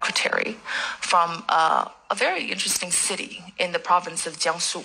secretary from a very interesting city in the province of Jiangsu.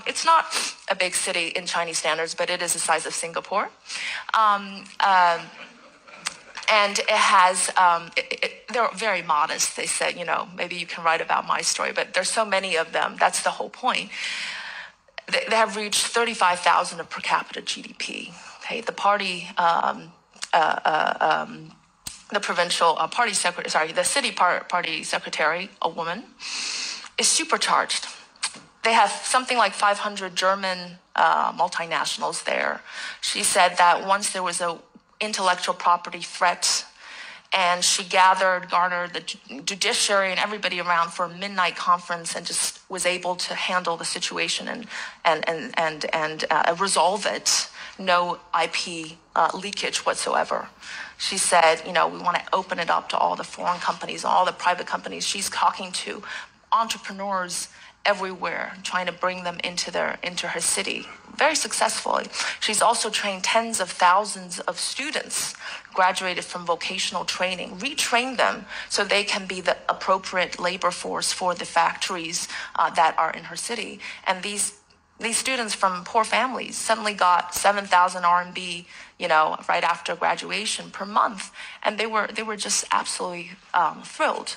It's not a big city in Chinese standards, but it is the size of Singapore. And it has, they're very modest. They said, maybe you can write about my story, but there's so many of them. That's the whole point. They have reached 35,000 of per capita GDP. Okay, the party, the provincial party secretary, the city party secretary, a woman, is supercharged. They have something like 500 German multinationals there. She said that once there was a intellectual property threat, and she garnered the judiciary and everybody around for a midnight conference and just was able to handle the situation and resolve it. No IP leakage whatsoever. She said, we want to open it up to all the foreign companies, all the private companies. She's talking to entrepreneurs everywhere, trying to bring them into her city very successfully. She's also trained tens of thousands of students, graduated from vocational training, retrained them so they can be the appropriate labor force for the factories that are in her city. And these students from poor families suddenly got 7,000 RMB, right after graduation per month, and they were just absolutely thrilled.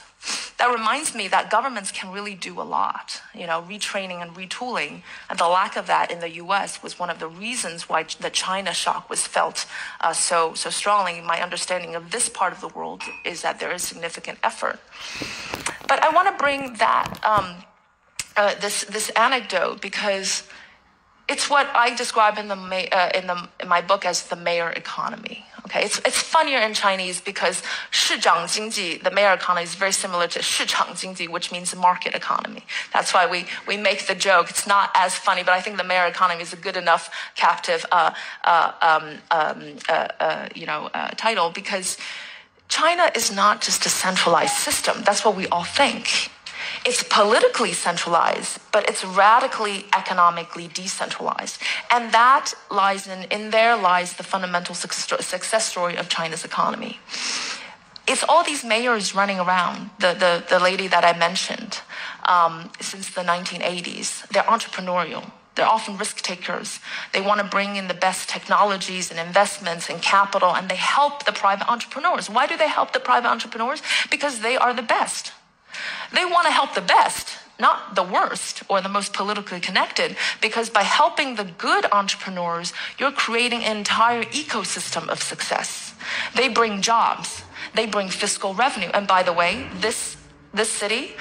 That reminds me that governments can really do a lot, retraining and retooling, and the lack of that in the U.S. was one of the reasons why the China shock was felt so strongly. My understanding of this part of the world is that there is significant effort. But I want to bring that this anecdote because it's what I describe in my book as the mayor economy. Okay, it's funnier in Chinese because 市场经济, the mayor economy, is very similar to 市场经济, which means market economy. That's why we make the joke. It's not as funny, but I think the mayor economy is a good enough captive title because China is not just a centralized system. That's what we all think. It's politically centralized, but it's radically economically decentralized. And that lies there lies the fundamental success story of China's economy. It's all these mayors running around, the lady that I mentioned, since the 1980s. They're entrepreneurial. They're often risk takers. They want to bring in the best technologies and investments and capital, and they help the private entrepreneurs. Why do they help the private entrepreneurs? Because they are the best. They want to help the best, not the worst or the most politically connected, because by helping the good entrepreneurs, you're creating an entire ecosystem of success. They bring jobs. They bring fiscal revenue. And by the way, this city,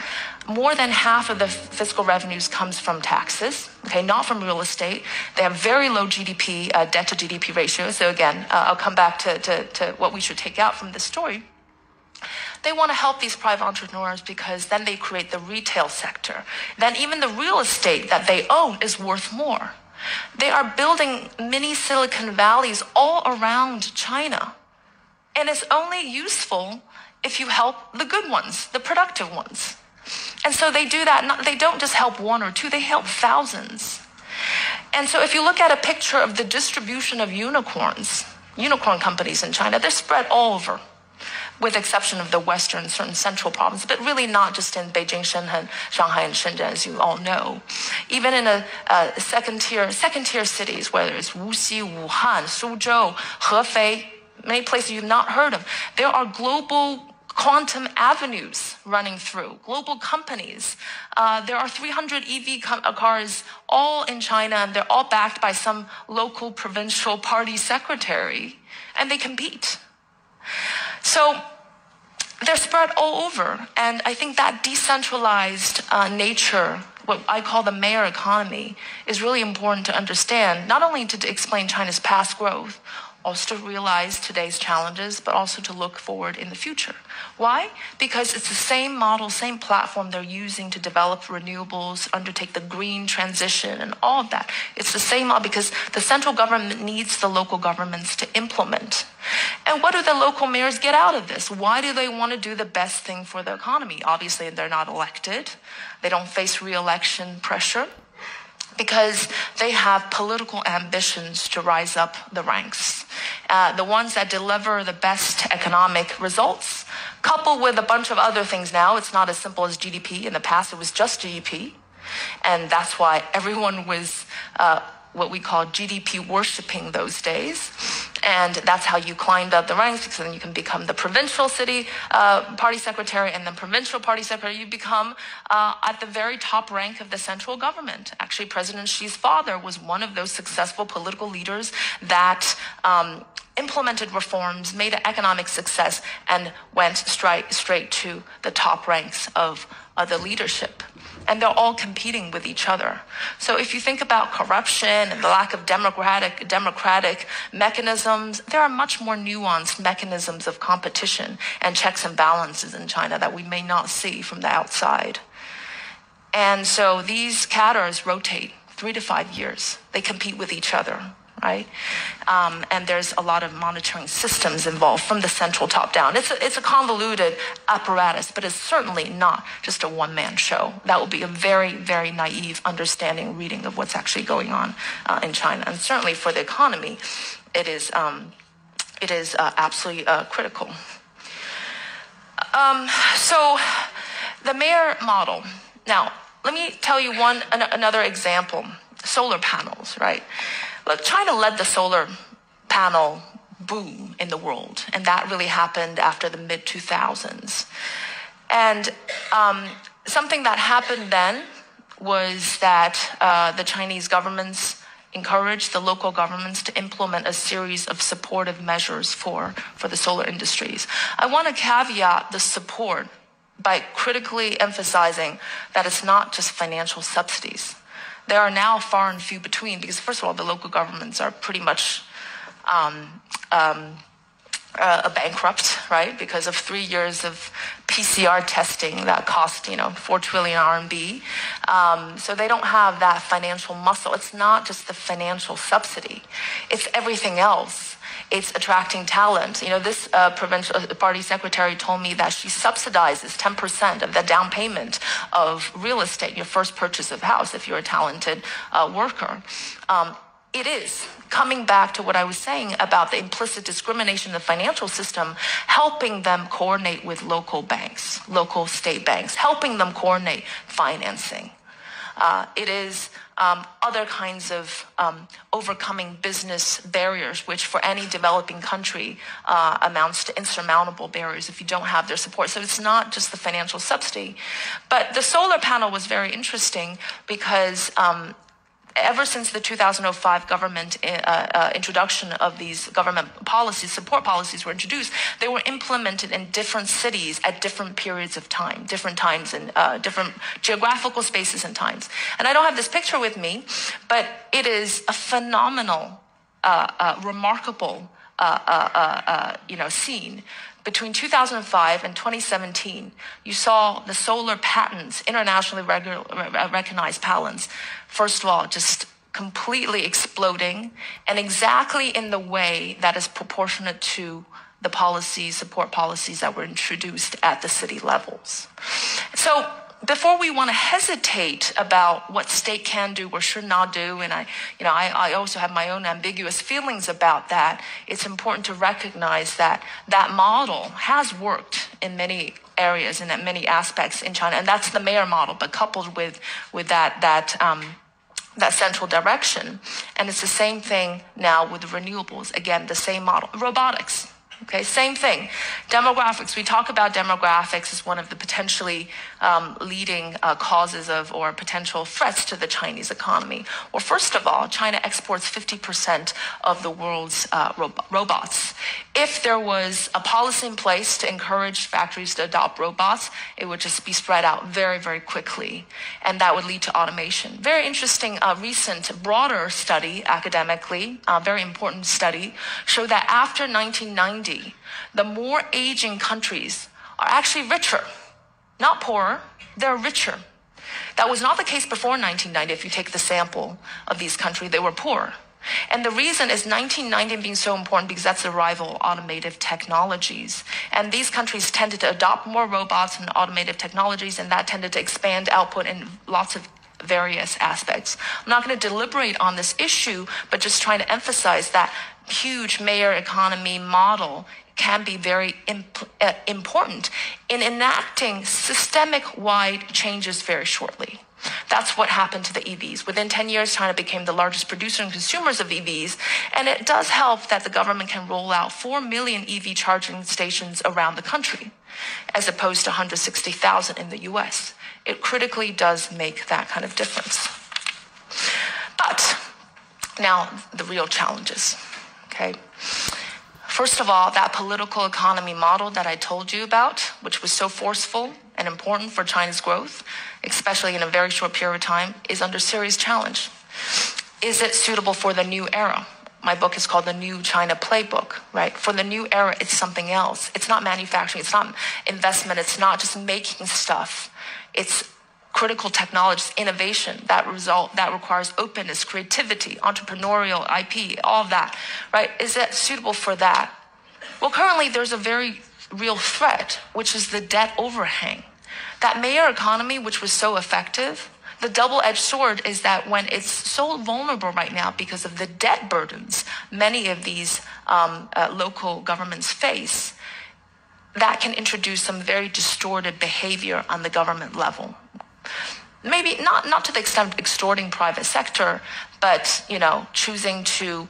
more than half of the fiscal revenues comes from taxes, okay, not from real estate. They have very low GDP, debt to GDP ratio. So again, I'll come back to what we should take out from this story. They want to help these private entrepreneurs because then they create the retail sector. Then even the real estate that they own is worth more. They are building mini Silicon Valleys all around China. And it's only useful if you help the good ones, the productive ones. And so they do that. They don't just help one or two, they help thousands. And so if you look at a picture of the distribution of unicorn companies in China, they're spread all over, with exception of the western, certain central provinces, but really not just in Beijing, Shenzhen, Shanghai, and Shenzhen, as you all know. Even in a second-tier cities, whether it's Wuxi, Wuhan, Suzhou, Hefei, many places you've not heard of, there are global quantum avenues running through, global companies. There are 300 EV cars all in China, and they're all backed by some local provincial party secretary, and they compete. So they're spread all over. And I think that decentralized nature, what I call the mayor economy, is really important to understand, not only to explain China's past growth, also to realize today's challenges, but also to look forward in the future. Why? Because it's the same model, same platform they're using to develop renewables, undertake the green transition, and all of that. It's the same model because the central government needs the local governments to implement. And what do the local mayors get out of this? Why do they want to do the best thing for the economy? Obviously, they're not elected. They don't face re-election pressure, because they have political ambitions to rise up the ranks. The ones that deliver the best economic results coupled with a bunch of other things now. It's not as simple as GDP. In the past, it was just GDP. And that's why everyone was what we call GDP worshipping those days. And that's how you climbed up the ranks, because then you can become the provincial city party secretary, and then provincial party secretary. You become at the very top rank of the central government. Actually, President Xi's father was one of those successful political leaders that implemented reforms, made an economic success, and went straight to the top ranks of the leadership. And they're all competing with each other. So if you think about corruption and the lack of democratic mechanisms, there are much more nuanced mechanisms of competition and checks and balances in China that we may not see from the outside. And so these cadres rotate 3 to 5 years. They compete with each other, right? And there's a lot of monitoring systems involved from the central top down. It's a convoluted apparatus, but it's certainly not just a one-man show. That would be a very, very naive understanding, reading of what's actually going on in China. And certainly for the economy, it is absolutely critical. So the mayor model. Now, let me tell you another example. Solar panels, right? Look, China led the solar panel boom in the world, and that really happened after the mid-2000s. And something that happened then was that the Chinese governments encouraged the local governments to implement a series of supportive measures for the solar industries. I want to caveat the support by critically emphasizing that it's not just financial subsidies. There are now far and few between, because first of all, the local governments are pretty much bankrupt, right? Because of 3 years of PCR testing that cost, 4 trillion RMB. So they don't have that financial muscle. It's not just the financial subsidy. It's everything else. It's attracting talent. This provincial party secretary told me that she subsidizes 10% of the down payment of real estate, your first purchase of house, if you're a talented worker. It is coming back to what I was saying about the implicit discrimination in the financial system, helping them coordinate with local banks, local state banks, helping them coordinate financing. It is other kinds of overcoming business barriers, which for any developing country amounts to insurmountable barriers if you don't have their support. So it's not just the financial subsidy. But the solar panel was very interesting because ever since the 2005 government introduction of these government policies, support policies were introduced, they were implemented in different cities at different periods of time, different times and different geographical spaces and times. And I don't have this picture with me, but it is a phenomenal, remarkable, scene. Between 2005 and 2017, you saw the solar patents, internationally recognized patents, first of all, just completely exploding, and exactly in the way that is proportionate to the policies, support policies that were introduced at the city levels. So before we want to hesitate about what state can do or should not do, and I also have my own ambiguous feelings about that, it's important to recognize that that model has worked in many areas and in many aspects in China, and that's the mayor model, but coupled with that central direction. And it's the same thing now with renewables. Again, the same model. Robotics. Okay, same thing. Demographics. We talk about demographics as one of the potentially leading causes of or potential threats to the Chinese economy. Well, first of all, China exports 50% of the world's robots. If there was a policy in place to encourage factories to adopt robots, it would just be spread out very, very quickly, and that would lead to automation. Very interesting recent broader study academically, very important study, showed that after 1990, the more aging countries are actually richer, not poorer, they're richer. That was not the case before 1990. If you take the sample of these countries, they were poor. And the reason is 1990 being so important because that's the arrival of automated technologies. And these countries tended to adopt more robots and automated technologies, and that tended to expand output in lots of various aspects. I'm not going to deliberate on this issue, but just trying to emphasize that huge mayor economy model can be very important in enacting systemic-wide changes very shortly. That's what happened to the EVs. Within 10 years, China became the largest producer and consumers of EVs, and it does help that the government can roll out 4 million EV charging stations around the country, as opposed to 160,000 in the US. It critically does make that kind of difference. But now the real challenges, okay? First of all, that political economy model that I told you about, which was so forceful and important for China's growth, especially in a very short period of time, is under serious challenge. Is it suitable for the new era? My book is called The New China Playbook, right? For the new era, it's something else. It's not manufacturing, it's not investment, it's not just making stuff. It's critical technologies, innovation, that requires openness, creativity, entrepreneurial IP, all of that, right? Is it suitable for that? Well, currently there's a very real threat, which is the debt overhang. That mayor economy, which was so effective, the double-edged sword is that when it's so vulnerable right now because of the debt burdens many of these local governments face, that can introduce some very distorted behavior on the government level. Maybe not to the extent of extorting private sector, but, choosing to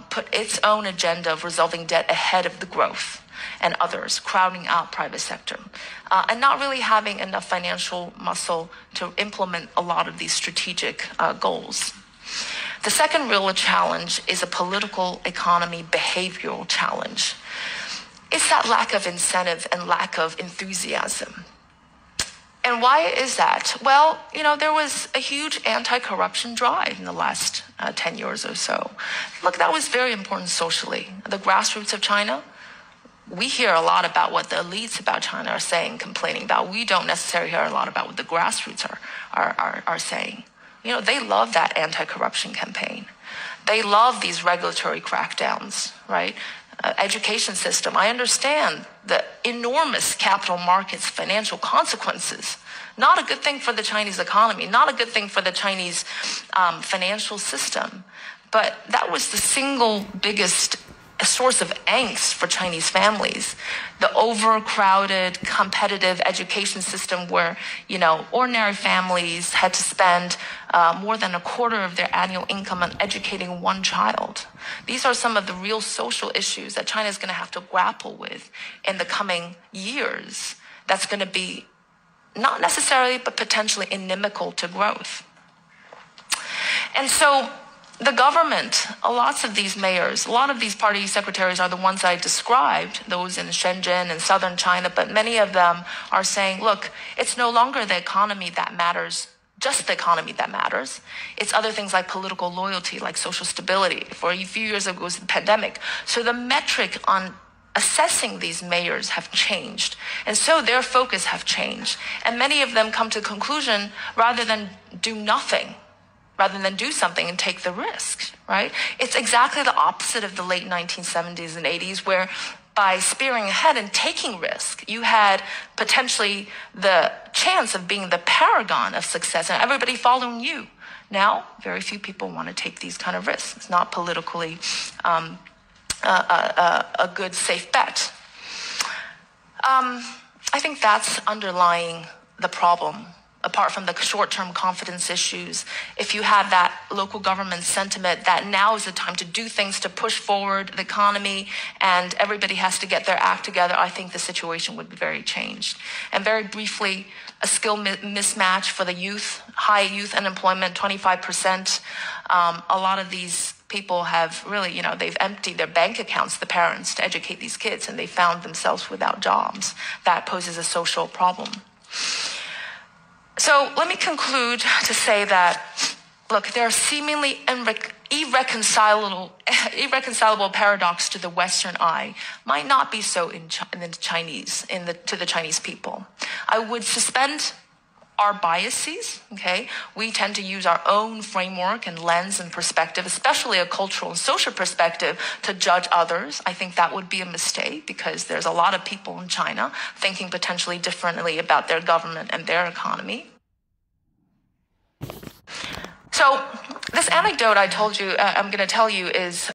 put its own agenda of resolving debt ahead of the growth and others, crowding out private sector, and not really having enough financial muscle to implement a lot of these strategic goals. The second real challenge is a political economy behavioral challenge. It's that lack of incentive and lack of enthusiasm. And why is that? Well, there was a huge anti-corruption drive in the last 10 years or so. Look, that was very important socially. The grassroots of China, we hear a lot about what the elites about China are saying, complaining about. We don't necessarily hear a lot about what the grassroots are saying. They love that anti-corruption campaign. They love these regulatory crackdowns, right? Education system. I understand the enormous capital markets financial consequences. Not a good thing for the Chinese economy, not a good thing for the Chinese financial system. But that was the single biggest source of angst for Chinese families. The overcrowded, competitive education system where, ordinary families had to spend more than a quarter of their annual income on educating one child. These are some of the real social issues that China is going to have to grapple with in the coming years. That's going to be not necessarily, but potentially inimical to growth. And so the government, lots of these mayors, a lot of these party secretaries are the ones I described, those in Shenzhen and southern China, but many of them are saying, look, it's no longer the economy that matters, just the economy that matters. It's other things like political loyalty, like social stability. For a few years ago, it was the pandemic. So the metric on assessing these mayors have changed. And so their focus have changed. And many of them come to the conclusion, rather than do nothing, rather than do something and take the risk, right? It's exactly the opposite of the late 1970s and 80s, where by spearing ahead and taking risk, you had potentially the chance of being the paragon of success and everybody following you. Now, very few people want to take these kind of risks. It's not politically a good, safe bet. I think that's underlying the problem. Apart from the short-term confidence issues, if you have that local government sentiment that now is the time to do things to push forward the economy and everybody has to get their act together, I think the situation would be very changed. And very briefly, a skill mismatch for the youth, high youth unemployment, 25%. A lot of these people have really, they've emptied their bank accounts, the parents, to educate these kids, and they found themselves without jobs. That poses a social problem. So let me conclude to say that, look, there are seemingly irreconcilable paradox to the Western eye, might not be so to the Chinese people. I would suspend our biases, okay? We tend to use our own framework and lens and perspective, especially a cultural and social perspective, to judge others. I think that would be a mistake because there's a lot of people in China thinking potentially differently about their government and their economy. So this anecdote I told you, I'm going to tell you is